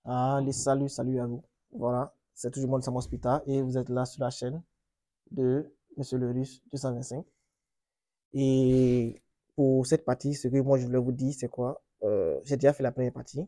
Allez, salut à vous. Voilà, c'est toujours moi, Sam Hospital et vous êtes là sur la chaîne de Monsieur le Russe 225. Et pour cette partie, ce que moi je voulais vous dire, c'est quoi? J'ai déjà fait la première partie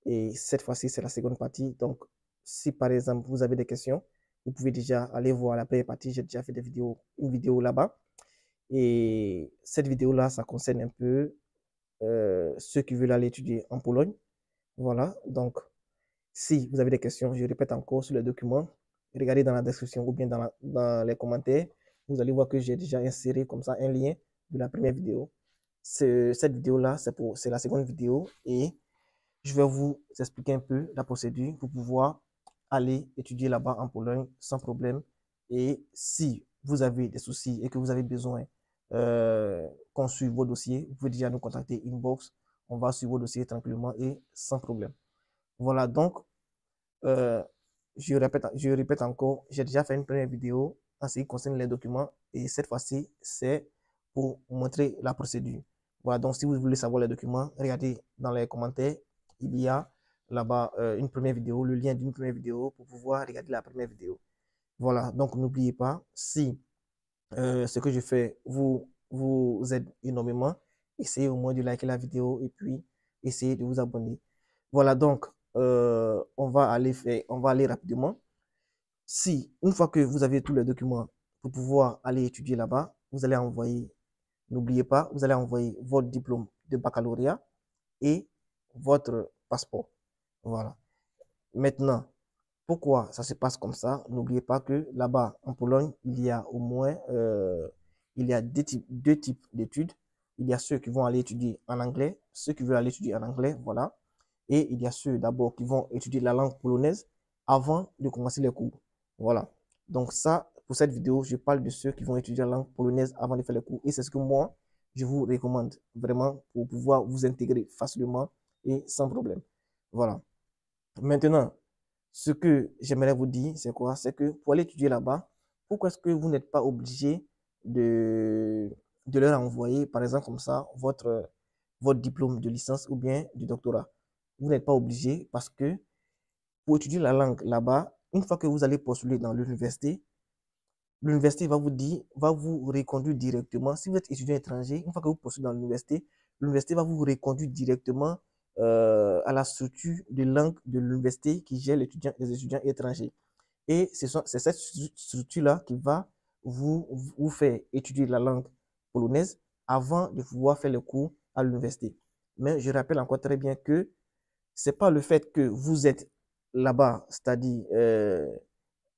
et cette fois-ci, c'est la seconde partie. Donc, si par exemple vous avez des questions, vous pouvez déjà aller voir la première partie. J'ai déjà fait une vidéo là-bas. Et cette vidéo-là, ça concerne un peu ceux qui veulent aller étudier en Pologne. Voilà, donc si vous avez des questions, je répète encore sur le document, regardez dans la description ou bien dans les commentaires. Vous allez voir que j'ai déjà inséré comme ça un lien de la première vidéo. Cette vidéo-là, c'est la seconde vidéo et je vais vous expliquer un peu la procédure pour pouvoir aller étudier là-bas en Pologne sans problème. Et si vous avez des soucis et que vous avez besoin qu'on suive vos dossiers, vous pouvez déjà nous contacter inbox. On va suivre vos dossiers tranquillement et sans problème. Voilà, donc euh, je répète encore, j'ai déjà fait une première vidéo en ce qui concerne les documents et cette fois-ci, c'est pour montrer la procédure. Voilà, donc si vous voulez savoir les documents, regardez dans les commentaires, il y a là-bas une première vidéo, le lien d'une première vidéo pour pouvoir regarder la première vidéo. Voilà, donc n'oubliez pas, si ce que je fais vous aide énormément, essayez au moins de liker la vidéo et puis essayez de vous abonner. Voilà, donc on va aller rapidement. Si, une fois que vous avez tous les documents pour pouvoir aller étudier là-bas, vous allez envoyer, n'oubliez pas, vous allez envoyer votre diplôme de baccalauréat et votre passeport. Voilà. Maintenant, pourquoi ça se passe comme ça? N'oubliez pas que là-bas, en Pologne, il y a au moins il y a deux types d'études. Il y a ceux qui vont aller étudier en anglais, ceux qui veulent aller étudier en anglais, voilà. Et il y a ceux d'abord qui vont étudier la langue polonaise avant de commencer les cours. Voilà. Donc ça, pour cette vidéo, je parle de ceux qui vont étudier la langue polonaise avant de faire les cours. Et c'est ce que moi, je vous recommande vraiment pour pouvoir vous intégrer facilement et sans problème. Voilà. Maintenant, ce que j'aimerais vous dire, c'est quoi? C'est que pour aller étudier là-bas, pourquoi est-ce que vous n'êtes pas obligé de, de leur envoyer, par exemple, comme ça, votre diplôme de licence ou bien du doctorat? Vous n'êtes pas obligé parce que pour étudier la langue là-bas, une fois que vous allez postuler dans l'université va vous dire, va vous reconduire directement. Si vous êtes étudiant étranger, une fois que vous postulez dans l'université va vous reconduire directement à la structure de langue de l'université qui gère les étudiants étrangers. Et c'est cette structure-là qui va vous faire étudier la langue polonaise avant de pouvoir faire le cours à l'université. Mais je rappelle encore très bien que c'est pas le fait que vous êtes là-bas, c'est-à-dire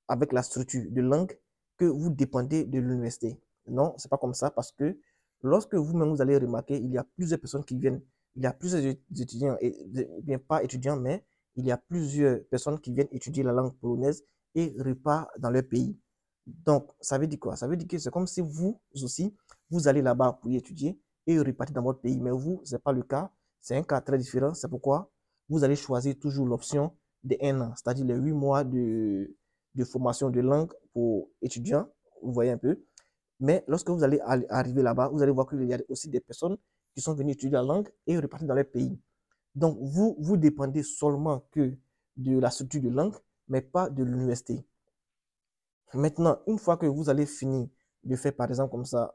avec la structure de langue, que vous dépendez de l'université. Non, c'est pas comme ça parce que lorsque vous-même vous allez remarquer, il y a plusieurs personnes qui viennent, il y a plusieurs étudiants, et bien pas étudiants, mais il y a plusieurs personnes qui viennent étudier la langue polonaise et repartent dans leur pays. Donc, ça veut dire quoi? Ça veut dire que c'est comme si vous aussi, vous allez là-bas pour y étudier et repartir dans votre pays. Mais vous, ce n'est pas le cas. C'est un cas très différent. C'est pourquoi vous allez choisir toujours l'option de 1 an, c'est-à-dire les 8 mois de formation de langue pour étudiants. Vous voyez un peu. Mais lorsque vous allez arriver là-bas, vous allez voir qu'il y a aussi des personnes qui sont venues étudier la langue et repartir dans leur pays. Donc, vous dépendez seulement que de la structure de langue, mais pas de l'université. Maintenant, une fois que vous allez finir de faire, par exemple, comme ça,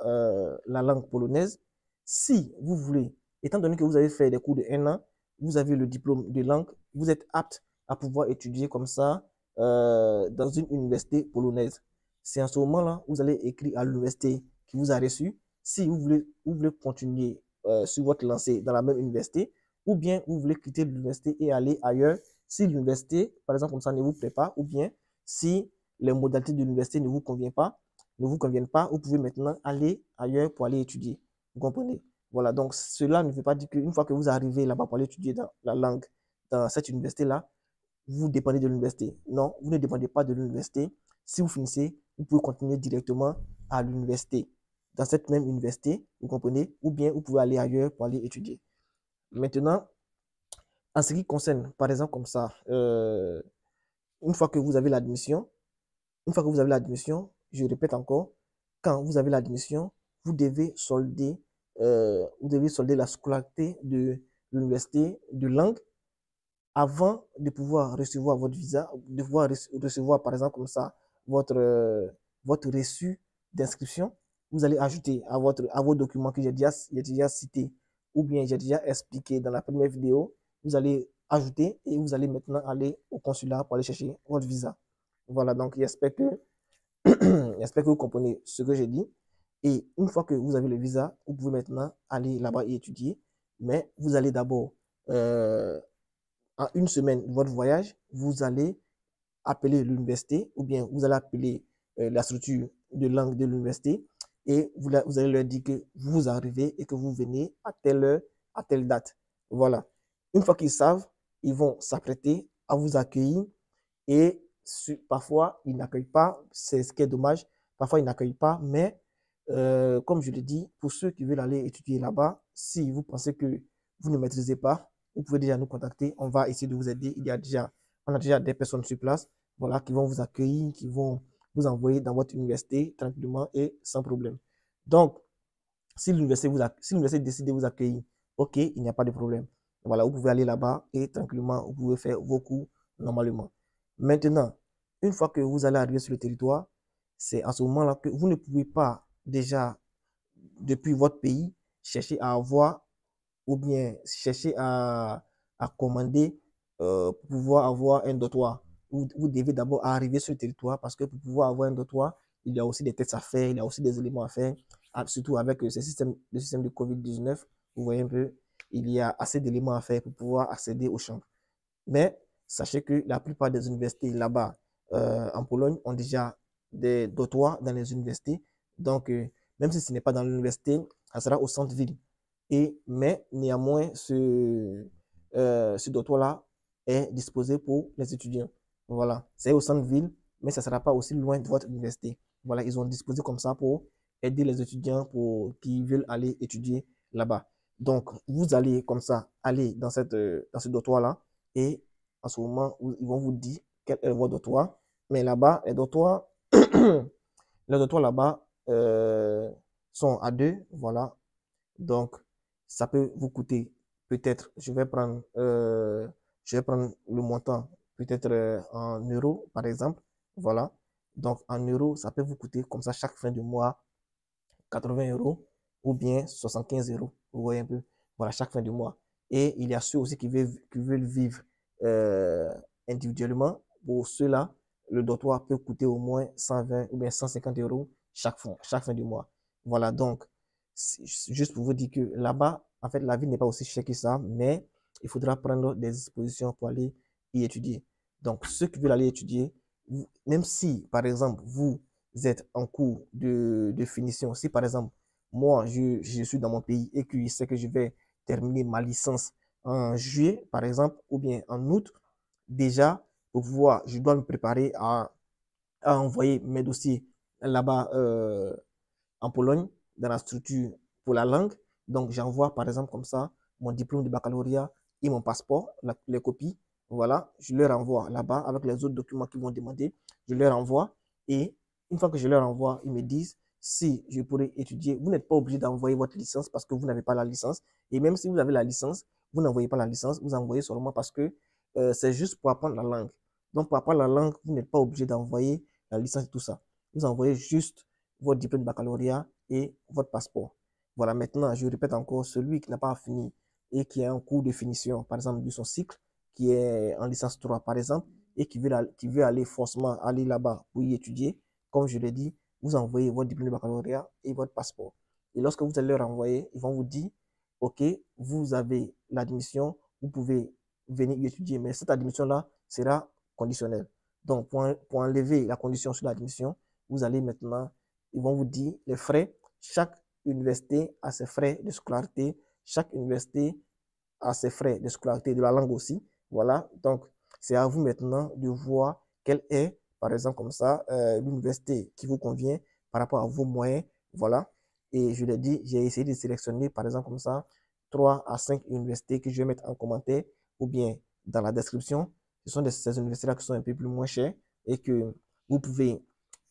la langue polonaise, si vous voulez, étant donné que vous avez fait des cours de 1 an, vous avez le diplôme de langue, vous êtes apte à pouvoir étudier comme ça dans une université polonaise. C'est en ce moment-là, vous allez écrire à l'université qui vous a reçu si vous voulez continuer sur votre lancée dans la même université ou bien vous voulez quitter l'université et aller ailleurs si l'université, par exemple, comme ça, ne vous plaît pas ou bien si les modalités de l'université ne vous conviennent pas, vous pouvez maintenant aller ailleurs pour aller étudier. Vous comprenez? Voilà, donc cela ne veut pas dire qu'une fois que vous arrivez là-bas pour aller étudier dans la langue, dans cette université-là, vous dépendez de l'université. Non, vous ne dépendez pas de l'université. Si vous finissez, vous pouvez continuer directement à l'université. Dans cette même université, vous comprenez? Ou bien vous pouvez aller ailleurs pour aller étudier. Maintenant, en ce qui concerne, par exemple, comme ça, une fois que vous avez l'admission, une fois que vous avez l'admission, je répète encore, quand vous avez l'admission, vous devez solder la scolarité de l'université de langue avant de pouvoir recevoir votre visa, de pouvoir recevoir par exemple comme ça votre reçu d'inscription, vous allez ajouter à vos documents que j'ai déjà cités ou bien j'ai déjà expliqué dans la première vidéo, vous allez ajouter et vous allez maintenant aller au consulat pour aller chercher votre visa. Voilà, donc j'espère que, j'espère que vous comprenez ce que j'ai dit. Et une fois que vous avez le visa, vous pouvez maintenant aller là-bas et étudier. Mais vous allez d'abord, en une semaine de votre voyage, vous allez appeler l'université ou bien vous allez appeler la structure de langue de l'université et vous allez leur dire que vous arrivez et que vous venez à telle heure, à telle date. Voilà. Une fois qu'ils savent, ils vont s'apprêter à vous accueillir et parfois, ils n'accueillent pas. C'est ce qui est dommage. Parfois, ils n'accueillent pas. Mais comme je l'ai dit, pour ceux qui veulent aller étudier là-bas, si vous pensez que vous ne maîtrisez pas, vous pouvez déjà nous contacter. On va essayer de vous aider. On a déjà des personnes sur place, voilà, qui vont vous accueillir, qui vont vous envoyer dans votre université tranquillement et sans problème. Donc, si l'université décide de vous accueillir, ok, il n'y a pas de problème. Voilà, vous pouvez aller là-bas et tranquillement, vous pouvez faire vos cours normalement. Maintenant, une fois que vous allez arriver sur le territoire, c'est à ce moment-là que vous ne pouvez pas déjà, depuis votre pays, chercher à avoir ou bien chercher à commander pour pouvoir avoir un dortoir. Vous devez d'abord arriver sur le territoire parce que pour pouvoir avoir un dortoir, il y a aussi des tests à faire, il y a aussi des éléments à faire, surtout avec le système de COVID-19. Vous voyez un peu, il y a assez d'éléments à faire pour pouvoir accéder aux chambres. Mais sachez que la plupart des universités là-bas en Pologne ont déjà des dortoirs dans les universités. Donc, même si ce n'est pas dans l'université, ça sera au centre-ville. Mais néanmoins, ce dortoir-là est disposé pour les étudiants. Voilà, c'est au centre-ville, mais ça ne sera pas aussi loin de votre université. Voilà, ils ont disposé comme ça pour aider les étudiants qui veulent aller étudier là-bas. Donc, vous allez comme ça aller dans ce dortoir-là et en ce moment, ils vont vous dire quel est votre dortoir. Mais là-bas, les dortoirs là-bas sont à deux. Voilà, donc, ça peut vous coûter peut-être, je vais prendre le montant peut-être en euros, par exemple. Voilà. Donc, en euros, ça peut vous coûter comme ça chaque fin de mois 80 euros ou bien 75 euros. Vous voyez un peu. Voilà, chaque fin de mois. Et il y a ceux aussi qui veulent vivre euh, individuellement. Pour ceux-là, le dortoir peut coûter au moins 120 ou bien 150 euros chaque fin du mois. Voilà, donc, juste pour vous dire que là-bas, en fait, la vie n'est pas aussi chère que ça, mais il faudra prendre des dispositions pour aller y étudier. Donc, ceux qui veulent aller étudier, même si, par exemple, vous êtes en cours de finition, si par exemple, moi, je suis dans mon pays et que je sais que je vais terminer ma licence en juillet, par exemple, ou bien en août, déjà, pour pouvoir, je dois me préparer à envoyer mes dossiers là-bas en Pologne, dans la structure pour la langue. Donc, j'envoie, par exemple, comme ça, mon diplôme de baccalauréat et mon passeport, les copies. Voilà, je leur envoie là-bas avec les autres documents qu'ils vont demander. Je leur envoie et une fois que je leur envoie, ils me disent si je pourrais étudier. Vous n'êtes pas obligé d'envoyer votre licence parce que vous n'avez pas la licence. Et même si vous avez la licence, vous n'envoyez pas la licence, vous envoyez seulement parce que c'est juste pour apprendre la langue. Donc, pour apprendre la langue, vous n'êtes pas obligé d'envoyer la licence et tout ça. Vous envoyez juste votre diplôme de baccalauréat et votre passeport. Voilà, maintenant, je répète encore, celui qui n'a pas fini et qui est en cours de finition, par exemple, de son cycle, qui est en licence 3, par exemple, et qui veut aller forcément aller là-bas pour y étudier, comme je l'ai dit, vous envoyez votre diplôme de baccalauréat et votre passeport. Et lorsque vous allez leur envoyer, ils vont vous dire, OK, vous avez l'admission, vous pouvez venir y étudier, mais cette admission-là sera conditionnelle. Donc, pour enlever la condition sur l'admission, vous allez maintenant, ils vont vous dire les frais. Chaque université a ses frais de scolarité. Chaque université a ses frais de scolarité, de la langue aussi. Voilà, donc c'est à vous maintenant de voir quelle est, par exemple, comme ça, l'université qui vous convient par rapport à vos moyens. Voilà, et je l'ai dit, j'ai essayé de sélectionner, par exemple, comme ça, 3 à 5 universités que je vais mettre en commentaire ou bien dans la description. Ce sont ces universités-là qui sont un peu plus moins chères et que vous pouvez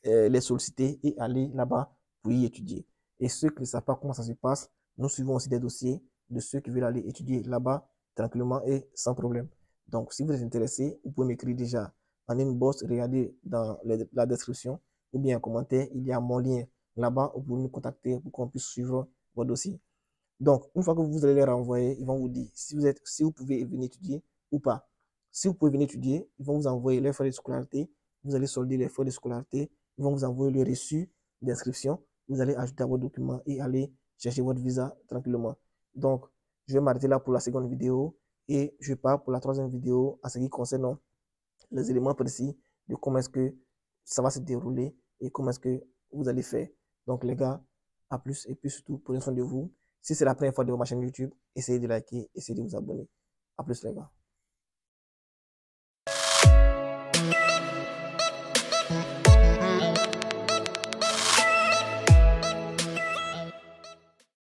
les solliciter et aller là-bas pour y étudier. Et ceux qui ne savent pas comment ça se passe, nous suivons aussi des dossiers de ceux qui veulent aller étudier là-bas tranquillement et sans problème. Donc, si vous êtes intéressé, vous pouvez m'écrire déjà en inbox, regardez dans la description ou bien en commentaire, il y a mon lien là-bas, vous pouvez nous contacter pour qu'on puisse suivre votre dossier. Donc, une fois que vous allez les renvoyer, ils vont vous dire si vous pouvez venir étudier ou pas. Si vous pouvez venir étudier, ils vont vous envoyer les frais de scolarité, vous allez solder les frais de scolarité, ils vont vous envoyer le reçu d'inscription, vous allez ajouter à vos documents et aller chercher votre visa tranquillement. Donc, je vais m'arrêter là pour la seconde vidéo et je pars pour la troisième vidéo en ce qui concerne les éléments précis de comment est-ce que ça va se dérouler et comment est-ce que vous allez faire. Donc, les gars, à plus et puis surtout, prenez soin de vous. Si c'est la première fois de ma chaîne YouTube, essayez de liker, essayez de vous abonner. À plus, les gars.